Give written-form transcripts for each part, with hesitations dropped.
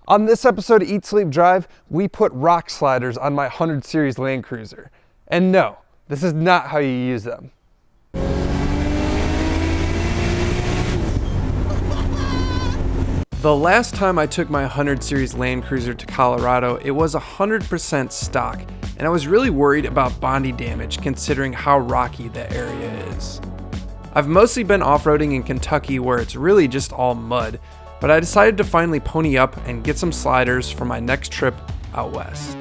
On this episode of Eat, Sleep, Drive, we put rock sliders on my 100 Series Land Cruiser. And no, this is not how you use them. The last time I took my 100 Series Land Cruiser to Colorado, it was 100% stock, and I was really worried about body damage considering how rocky the area is. I've mostly been off-roading in Kentucky where it's really just all mud, but I decided to finally pony up and get some sliders for my next trip out west.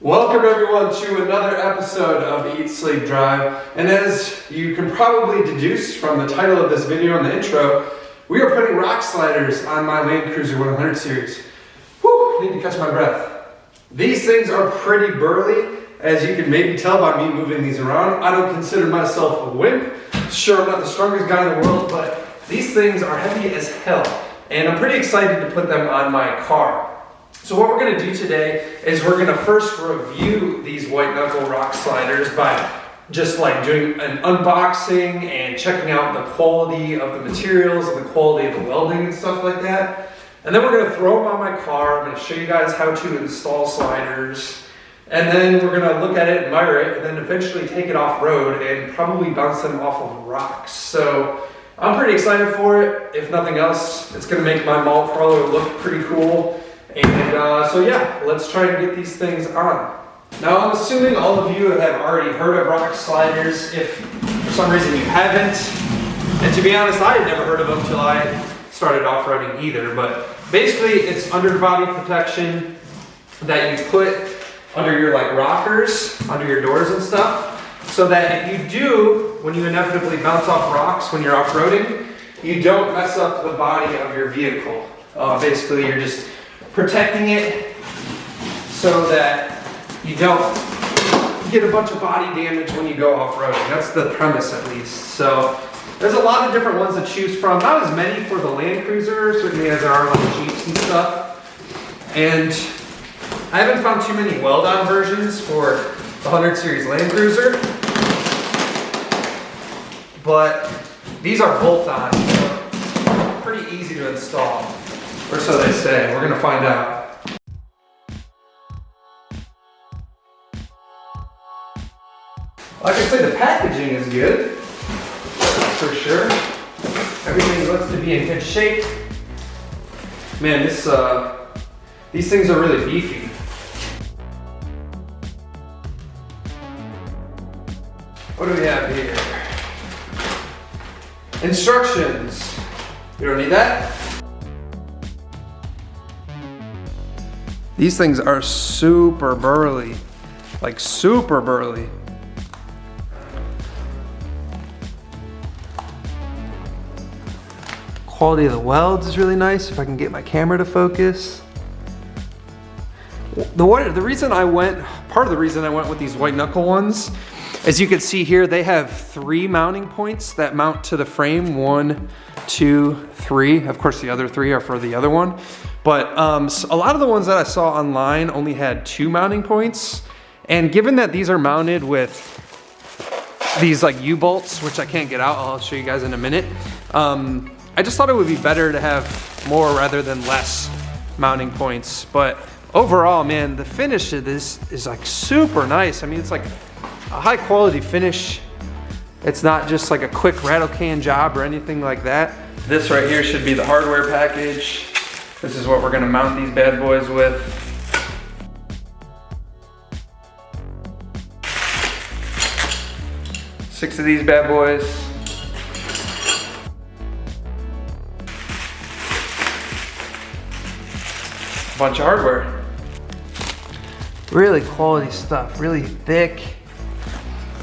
Welcome everyone to another episode of Eat, Sleep, Drive. And as you can probably deduce from the title of this video and the intro, we are putting rock sliders on my Land Cruiser 100 Series. Whew, need to catch my breath. These things are pretty burly, as you can maybe tell by me moving these around. I don't consider myself a wimp. Sure, I'm not the strongest guy in the world, but these things are heavy as hell. And I'm pretty excited to put them on my car. So what we're going to do today is we're going to first review these White Knuckle rock sliders by just like doing an unboxing and checking out the quality of the materials and the quality of the welding and stuff like that. And then we're going to throw them on my car. I'm going to show you guys how to install sliders. And then we're going to look at it, admire it, and then eventually take it off-road and probably bounce them off of rocks. So I'm pretty excited for it. If nothing else, it's going to make my mall crawler look pretty cool. And so yeah, let's try and get these things on. Now I'm assuming all of you have already heard of rock sliders. If for some reason you haven't, and to be honest, I had never heard of them until I started off-roading either, but basically it's under body protection that you put under your like rockers, under your doors and stuff, so that if you do, when you inevitably bounce off rocks when you're off-roading, you don't mess up the body of your vehicle. Basically you're just protecting it so that you don't get a bunch of body damage when you go off-roading. That's the premise at least. So there's a lot of different ones to choose from. Not as many for the Land Cruiser, certainly as there are like Jeeps and stuff. And I haven't found too many weld-on versions for the 100 Series Land Cruiser. But these are bolt-on, so pretty easy to install. Or so they say. We're gonna find out. Like I say, the packaging is good, for sure. Everything looks to be in good shape. Man, these things are really beefy. What do we have here? Instructions. You don't need that? These things are super burly, like super burly. Quality of the welds is really nice, if I can get my camera to focus. Part of the reason I went with these White Knuckle ones, as you can see here, they have 3 mounting points that mount to the frame. 1, 2, 3. Of course, the other 3 are for the other one. But a lot of the ones that I saw online only had 2 mounting points. And given that these are mounted with these like U-bolts, which I can't get out, I'll show you guys in a minute. I just thought it would be better to have more rather than less mounting points. But overall, man, the finish of this is like super nice. I mean, it's like a high quality finish. It's not just like a quick rattle can job or anything like that. This right here should be the hardware package. This is what we're gonna mount these bad boys with. Six of these bad boys. A bunch of hardware. Really quality stuff, really thick.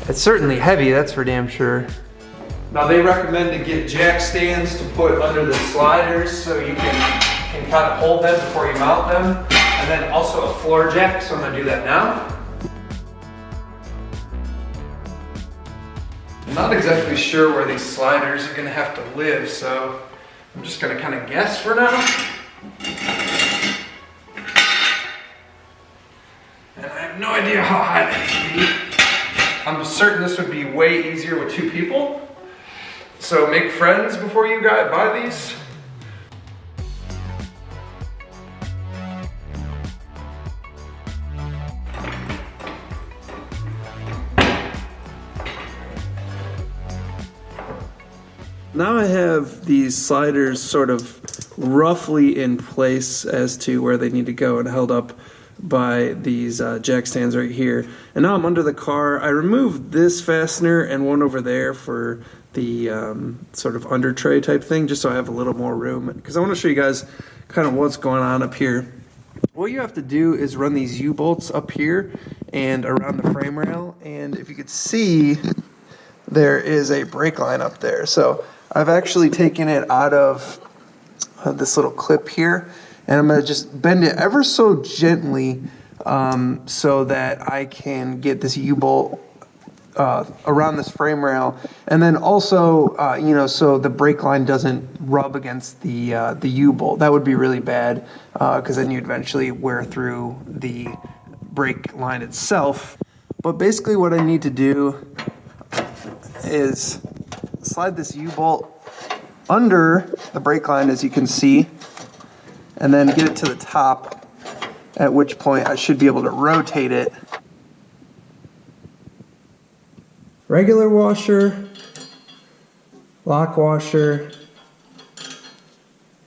It's certainly heavy, that's for damn sure. Now they recommend to get jack stands to put under the sliders so you can kind of hold them before you mount them. And then also a floor jack, so I'm gonna do that now. I'm not exactly sure where these sliders are gonna have to live, so I'm just gonna kind of guess for now. And I have no idea how high that can be. I'm certain this would be way easier with 2 people. So make friends before you buy these. Now I have these sliders sort of roughly in place as to where they need to go and held up by these jack stands right here. And now I'm under the car. I removed this fastener and one over there for the sort of under tray type thing, just so I have a little more room, because I want to show you guys kind of what's going on up here. What you have to do is run these U-bolts up here and around the frame rail, and if you could see, there is a brake line up there. So I've actually taken it out of this little clip here, and I'm gonna just bend it ever so gently so that I can get this U-bolt around this frame rail, and then also, so the brake line doesn't rub against the U-bolt. That would be really bad, because then you'd eventually wear through the brake line itself. But basically what I need to do is slide this U-bolt under the brake line, as you can see, and then get it to the top, at which point I should be able to rotate it. Regular washer, lock washer,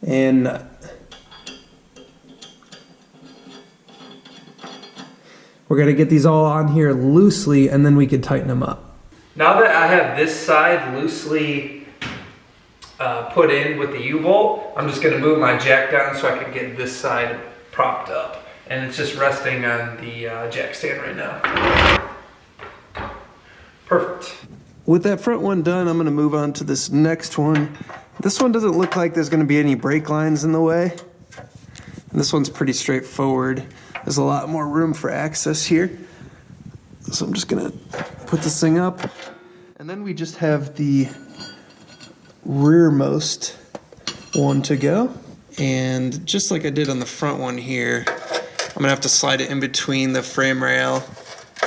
and nut. We're going to get these all on here loosely, and then we can tighten them up. Now that I have this side loosely put in with the U-bolt, I'm just going to move my jack down so I can get this side propped up. And it's just resting on the jack stand right now. Perfect. With that front one done, I'm going to move on to this next one. This one doesn't look like there's going to be any brake lines in the way. And this one's pretty straightforward. There's a lot more room for access here. So I'm just going to put this thing up. And then we just have the rearmost one to go. And just like I did on the front one here, I'm going to have to slide it in between the frame rail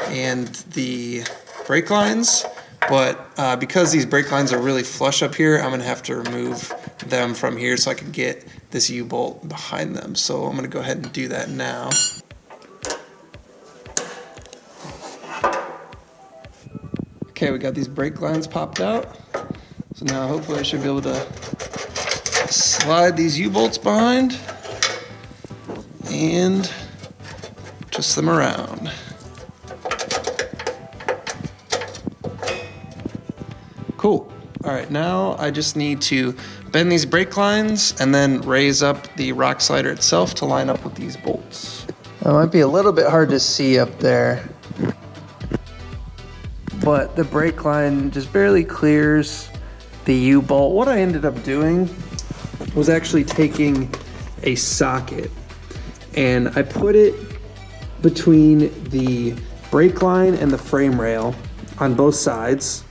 and the brake lines. But because these brake lines are really flush up here, I'm going to have to remove them from here so I can get this U-bolt behind them. So I'm going to go ahead and do that now. Okay, we got these brake lines popped out. So now hopefully I should be able to slide these U-bolts behind and twist them around. Cool. All right, now I just need to bend these brake lines and then raise up the rock slider itself to line up with these bolts. It might be a little bit hard to see up there, but the brake line just barely clears the U-bolt. What I ended up doing was actually taking a socket and I put it between the brake line and the frame rail on both sides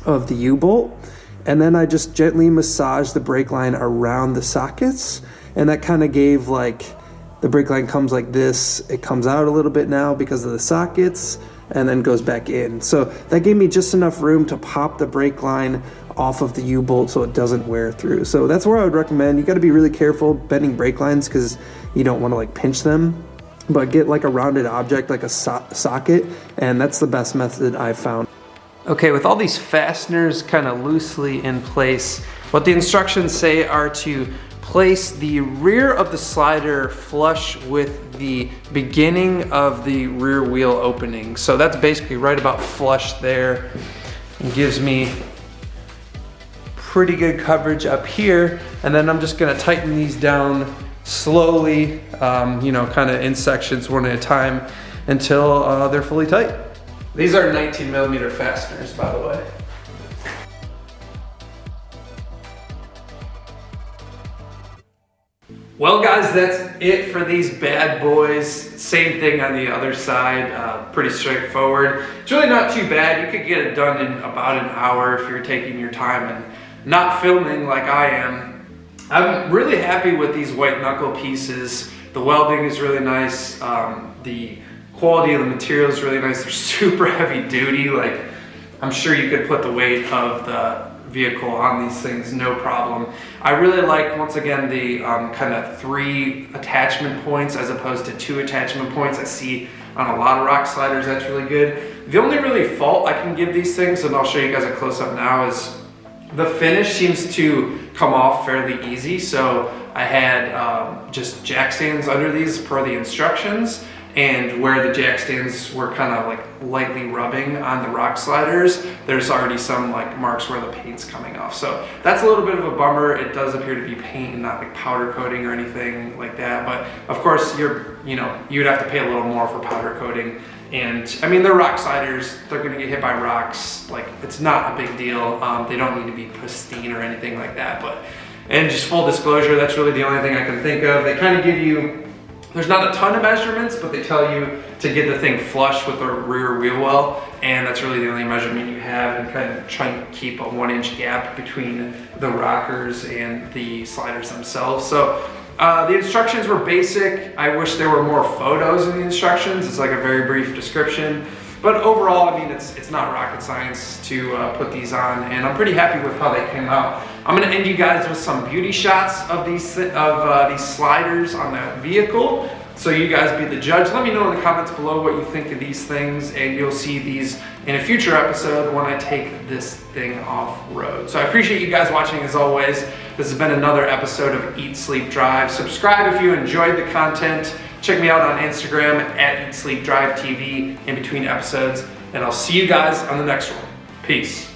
of the U-bolt, and then I just gently massaged the brake line around the sockets, and that kind of gave, like, the brake line comes like this, it comes out a little bit now because of the sockets, and then goes back in. So that gave me just enough room to pop the brake line off of the U-bolt so it doesn't wear through. So that's where I would recommend. You got to be really careful bending brake lines because you don't want to like pinch them, but get like a rounded object like a socket, and that's the best method I've found. Okay, with all these fasteners kind of loosely in place, what the instructions say are to place the rear of the slider flush with the beginning of the rear wheel opening. So that's basically right about flush there. It gives me pretty good coverage up here. And then I'm just gonna tighten these down slowly, kind of in sections one at a time until they're fully tight. These are 19mm fasteners, by the way. Well guys, that's it for these bad boys. Same thing on the other side, pretty straightforward. It's really not too bad. You could get it done in about an hour if you're taking your time and not filming like I am. I'm really happy with these White Knuckle pieces. The welding is really nice. The quality of the material is really nice. They're super heavy duty. Like, I'm sure you could put the weight of the vehicle on these things, no problem. I really like, once again, the kind of 3 attachment points as opposed to 2 attachment points I see on a lot of rock sliders. That's really good. The only really fault I can give these things, and I'll show you guys a close-up now, is the finish seems to come off fairly easy. So I had just jack stands under these per the instructions, and where the jack stands were kind of like lightly rubbing on the rock sliders, there's already some like marks where the paint's coming off. So that's a little bit of a bummer. It does appear to be paint and not like powder coating or anything like that. But of course, you'd have to pay a little more for powder coating. And I mean, they're rock sliders. They're gonna get hit by rocks. Like, it's not a big deal. They don't need to be pristine or anything like that. And just full disclosure, that's really the only thing I can think of. They kind of give you, there's not a ton of measurements, but they tell you to get the thing flush with the rear wheel well, and that's really the only measurement you have, and kind of try and keep a 1-inch gap between the rockers and the sliders themselves. So the instructions were basic. I wish there were more photos in the instructions. It's like a very brief description. But overall, I mean, it's not rocket science to put these on, and I'm pretty happy with how they came out. I'm gonna end you guys with some beauty shots of these sliders on that vehicle, so you guys be the judge. Let me know in the comments below what you think of these things, and you'll see these in a future episode when I take this thing off-road. So I appreciate you guys watching as always. This has been another episode of Eat, Sleep, Drive. Subscribe if you enjoyed the content. Check me out on Instagram at Eat, Sleep, Drive TV in between episodes, and I'll see you guys on the next one. Peace.